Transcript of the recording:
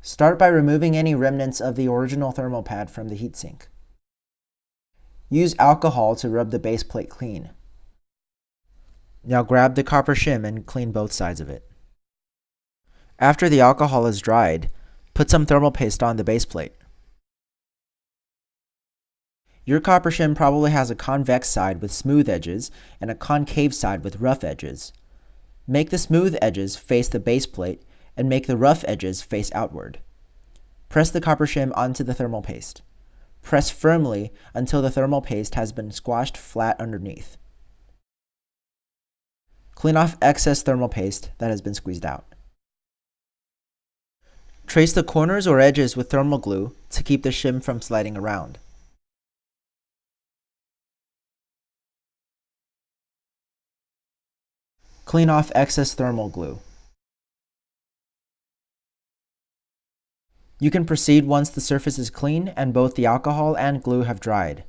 Start by removing any remnants of the original thermal pad from the heatsink. Use alcohol to rub the base plate clean. Now grab the copper shim and clean both sides of it. After the alcohol is dried, put some thermal paste on the base plate. Your copper shim probably has a convex side with smooth edges and a concave side with rough edges. Make the smooth edges face the base plate and make the rough edges face outward. Press the copper shim onto the thermal paste. Press firmly until the thermal paste has been squashed flat underneath. Clean off excess thermal paste that has been squeezed out. Trace the corners or edges with thermal glue to keep the shim from sliding around. Clean off excess thermal glue. You can proceed once the surface is clean and both the alcohol and glue have dried.